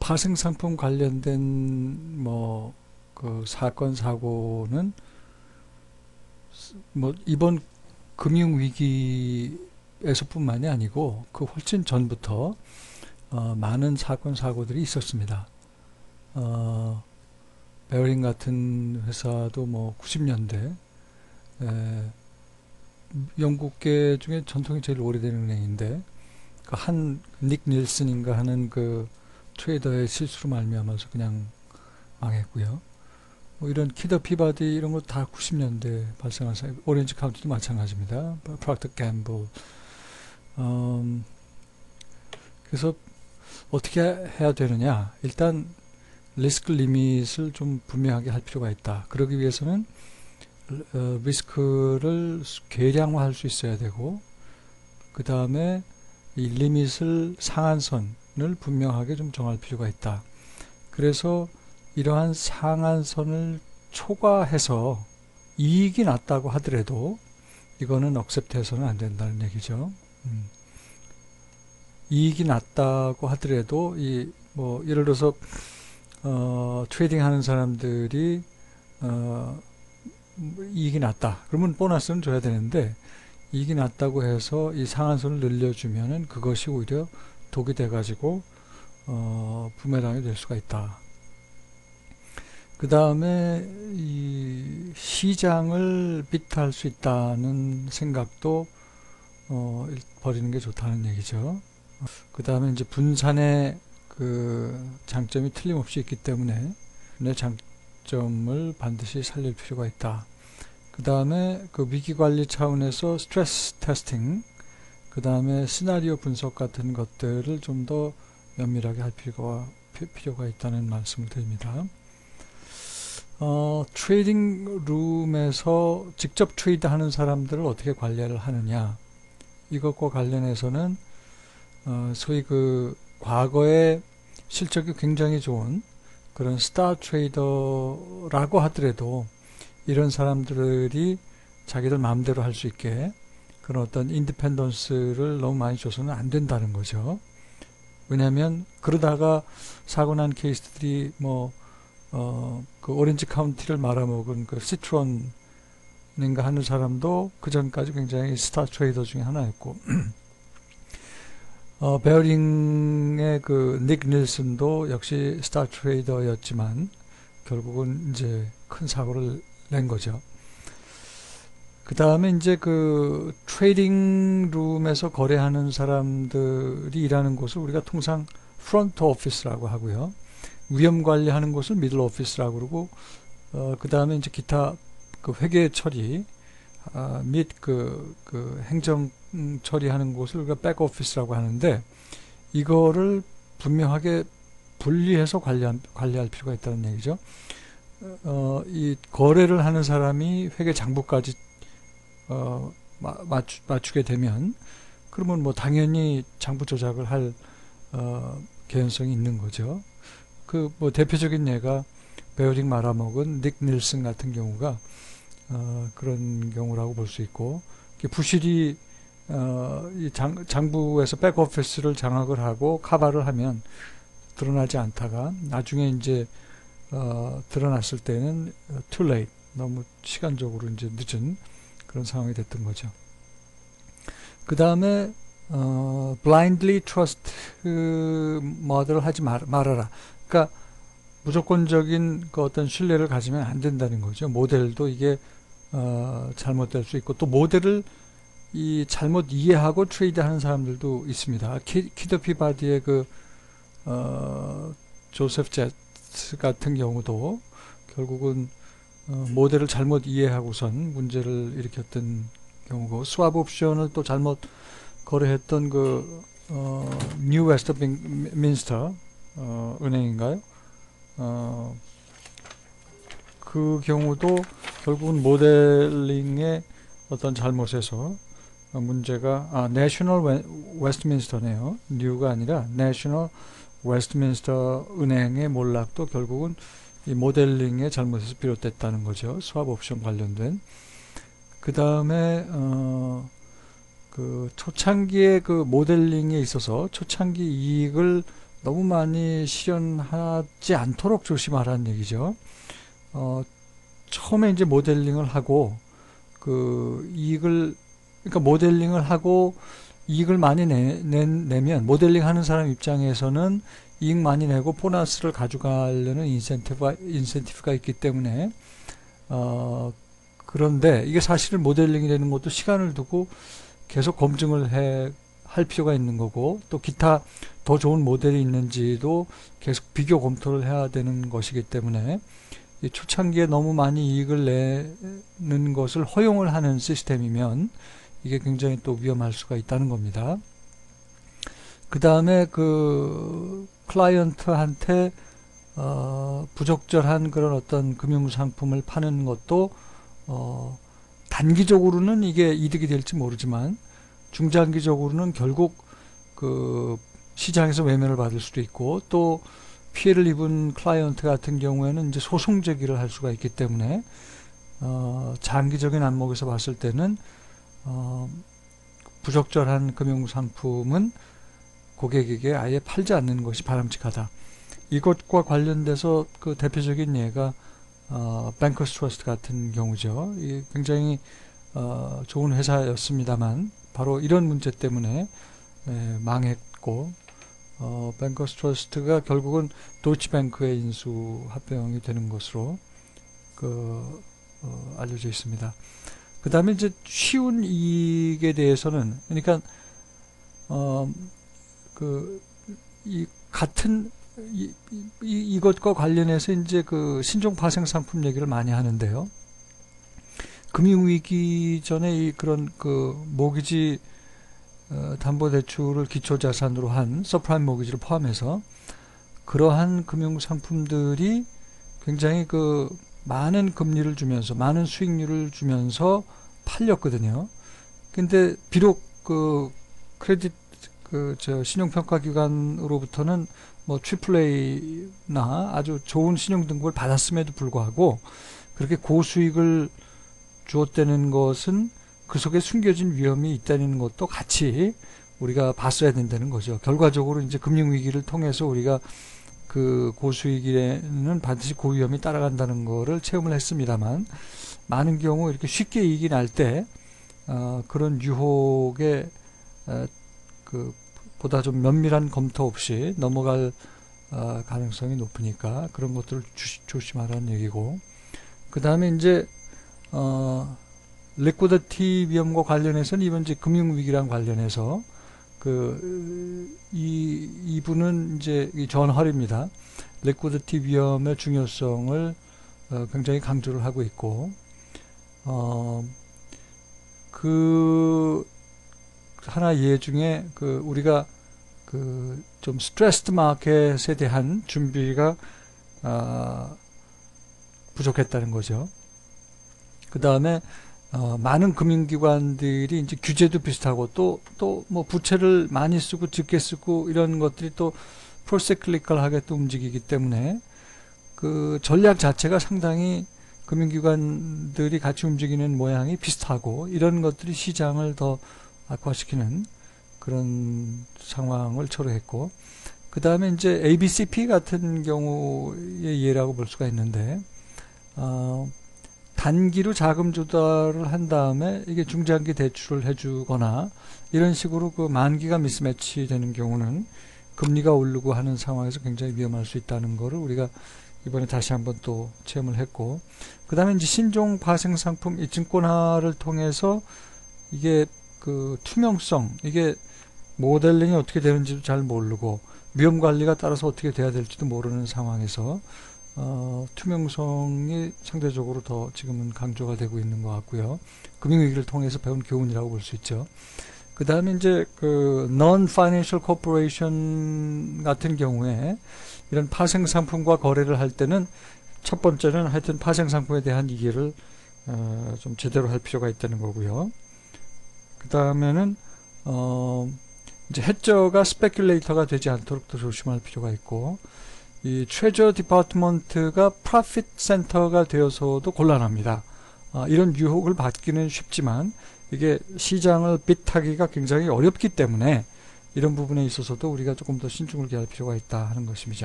파생상품 관련된 뭐 그 사건 사고는 뭐 이번 금융위기에서뿐만이 아니고 그 훨씬 전부터 많은 사건 사고들이 있었습니다. 베어링 같은 회사도 뭐 90년대 영국계 중에 전통이 제일 오래된 은행인데 그 한 닉 닐슨인가 하는 그 트레이더의 실수로 말미암아서 그냥 망했고요. 뭐 이런 키더 피바디 이런 거 다 90년대 발생한 사고, 오렌지 카운티도 마찬가지입니다. 프록터 gamble. 그래서 어떻게 해야 되느냐? 일단 리스크 리밋을 좀 분명하게 할 필요가 있다. 그러기 위해서는 리스크를 계량화할 수 있어야 되고, 그 다음에 이 리밋을 상한선을 분명하게 좀 정할 필요가 있다. 그래서 이러한 상한선을 초과해서 이익이 났다고 하더라도 이거는 억셉트해서는 안 된다는 얘기죠. 이익이 났다고 하더라도 이 뭐 예를 들어서 트레이딩 하는 사람들이 이익이 났다. 그러면 보너스는 줘야 되는데 이익이 났다고 해서 이 상한선을 늘려주면은 그것이 오히려 독이 돼가지고 부메랑이 될 수가 있다. 그 다음에 이 시장을 비트할 수 있다는 생각도 버리는 게 좋다는 얘기죠. 그 다음에 이제 분산의 그 장점이 틀림없이 있기 때문에 내 장점을 반드시 살릴 필요가 있다. 그 다음에 그 위기관리 차원에서 스트레스 테스팅, 그 다음에 시나리오 분석 같은 것들을 좀 더 면밀하게 할 필요가 있다는 말씀을 드립니다. 트레이딩 룸에서 직접 트레이드 하는 사람들을 어떻게 관리를 하느냐, 이것과 관련해서는 소위 그 과거에 실적이 굉장히 좋은 그런 스타 트레이더라고 하더라도 이런 사람들이 자기들 마음대로 할 수 있게 그런 어떤 인디펜던스를 너무 많이 줘서는 안 된다는 거죠. 왜냐하면 그러다가 사고 난 케이스들이 뭐 그 오렌지 카운티를 말아먹은 그 시트론인가 하는 사람도 그 전까지 굉장히 스타 트레이더 중에 하나였고 베어링의 그 닉 닐슨도 역시 스타 트레이더였지만 결국은 이제 큰 사고를 낸 거죠. 그 다음에 이제 그 트레이딩 룸에서 거래하는 사람들이 일하는 곳을 우리가 통상 프론트 오피스라고 하고요. 위험 관리하는 곳을 미들 오피스라고 그러고, 그 다음에 이제 기타 그 회계 처리 및 그 행정 처리하는 곳을 우리가 백 오피스라고 하는데, 이거를 분명하게 분리해서 관리할 필요가 있다는 얘기죠. 이 거래를 하는 사람이 회계 장부까지 맞추게 되면 그러면 뭐 당연히 장부 조작을 할 개연성이 있는 거죠. 그 뭐 대표적인 예가 베어링 말아먹은 닉 닐슨 같은 경우가 그런 경우라고 볼 수 있고, 부실이 이 장부에서 백오피스를 장악을 하고 카바를 하면 드러나지 않다가 나중에 이제 드러났을 때는 too late, 너무 시간적으로 이제 늦은 그런 상황이 됐던 거죠. 그 다음에 blindly trust 모델을 하지 말아라. 그러니까 무조건적인 그 어떤 신뢰를 가지면 안 된다는 거죠. 모델도 이게 잘못될 수 있고, 또 모델을 이 잘못 이해하고 트레이드하는 사람들도 있습니다. 키더 피바디의 그 조셉 제츠 같은 경우도 결국은 모델을 잘못 이해하고선 문제를 일으켰던 경우고, 스왑 옵션을 또 잘못 거래했던 그 뉴 웨스트민스터 은행인가요? 그 경우도 결국은 모델링의 어떤 잘못에서 문제가 내셔널 웨스트민스터네요. 뉴가 아니라 내셔널 웨스트민스터 은행의 몰락도 결국은 이 모델링의 잘못에서 비롯됐다는 거죠. 스왑 옵션 관련된. 그 다음에 그 초창기에 그 모델링에 있어서 초창기 이익을 너무 많이 실현하지 않도록 조심하라는 얘기죠. 처음에 이제 모델링을 하고 그러니까 모델링을 하고 이익을 많이 내면 모델링 하는 사람 입장에서는 이익 많이 내고 보너스를 가져가려는 인센티브가 있기 때문에 그런데 이게 사실은 모델링이라는 것도 시간을 두고 계속 검증을 할 필요가 있는 거고, 또 기타 더 좋은 모델이 있는지도 계속 비교 검토를 해야 되는 것이기 때문에 이 초창기에 너무 많이 이익을 내는 것을 허용을 하는 시스템이면 이게 굉장히 또 위험할 수가 있다는 겁니다. 그 다음에 그 클라이언트한테 부적절한 그런 어떤 금융상품을 파는 것도 단기적으로는 이게 이득이 될지 모르지만 중장기적으로는 결국 그 시장에서 외면을 받을 수도 있고, 또 피해를 입은 클라이언트 같은 경우에는 이제 소송 제기를 할 수가 있기 때문에 장기적인 안목에서 봤을 때는 부적절한 금융상품은 고객에게 아예 팔지 않는 것이 바람직하다. 이것과 관련돼서 그 대표적인 예가 뱅커스 트러스트 같은 경우죠. 이 굉장히 좋은 회사였습니다만 바로 이런 문제 때문에 망했고, 뱅커스 트러스트가 결국은 도이치뱅크의 인수 합병이 되는 것으로 알려져 있습니다. 그 다음에 이제 쉬운 이익에 대해서는, 그러니까 이것과 관련해서 이제 그 신종 파생 상품 얘기를 많이 하는데요. 금융위기 전에 그런 모기지 담보대출을 기초자산으로 한 서프라임 모기지를 포함해서 그러한 금융상품들이 굉장히 많은 금리를 주면서 많은 수익률을 주면서 팔렸거든요. 근데 비록 크레딧 신용평가기관으로부터는 뭐 AAA나 아주 좋은 신용등급을 받았음에도 불구하고 그렇게 고수익을 주었다는 것은 그 속에 숨겨진 위험이 있다는 것도 같이 우리가 봤어야 된다는 거죠. 결과적으로 이제 금융위기를 통해서 우리가 그 고수익에는 반드시 고위험이 따라간다는 거를 체험을 했습니다만, 많은 경우 이렇게 쉽게 이익이 날 때 그런 유혹에 보다 좀 면밀한 검토 없이 넘어갈 가능성이 높으니까 그런 것들을 조심하라는 얘기고, 그 다음에 이제 리퀴디티 위험과 관련해서는 이번 이제 금융위기랑 관련해서 이분은 이제 존 헐입니다. 리퀴디티 위험의 중요성을 굉장히 강조를 하고 있고, 하나 예 중에 우리가 좀 스트레스드 마켓에 대한 준비가 부족했다는 거죠. 그 다음에 많은 금융기관들이 이제 규제도 비슷하고 또 뭐 부채를 많이 쓰고 적게 쓰고 이런 것들이 또 프로세클리컬하게 또 움직이기 때문에 그 전략 자체가 상당히 금융기관들이 같이 움직이는 모양이 비슷하고, 이런 것들이 시장을 더 악화시키는 그런 상황을 초래했고, 그 다음에 이제 ABCP 같은 경우의 예라고 볼 수가 있는데, 단기로 자금 조달을 한 다음에 이게 중장기 대출을 해주거나 이런 식으로 만기가 미스매치 되는 경우는 금리가 오르고 하는 상황에서 굉장히 위험할 수 있다는 거를 우리가 이번에 다시 한번 또 체험을 했고, 그 다음에 이제 신종 파생 상품, 이 증권화를 통해서 이게 투명성, 이게 모델링이 어떻게 되는지도 잘 모르고 위험 관리가 따라서 어떻게 돼야 될지도 모르는 상황에서 투명성이 상대적으로 더 지금은 강조가 되고 있는 것 같고요. 금융위기를 통해서 배운 교훈이라고 볼 수 있죠. 그 다음에 이제 non-financial corporation 같은 경우에 이런 파생 상품과 거래를 할 때는 첫 번째는 하여튼 파생 상품에 대한 이해를 좀 제대로 할 필요가 있다는 거고요. 그 다음에는 이제 해저가 스페큘레이터가 되지 않도록 더 조심할 필요가 있고, 이 트레저 디파트먼트가 프로핏 센터가 되어서도 곤란합니다. 이런 유혹을 받기는 쉽지만 이게 시장을 빗하기가 굉장히 어렵기 때문에 이런 부분에 있어서도 우리가 조금 더 신중을 기할 필요가 있다 하는 것입니다.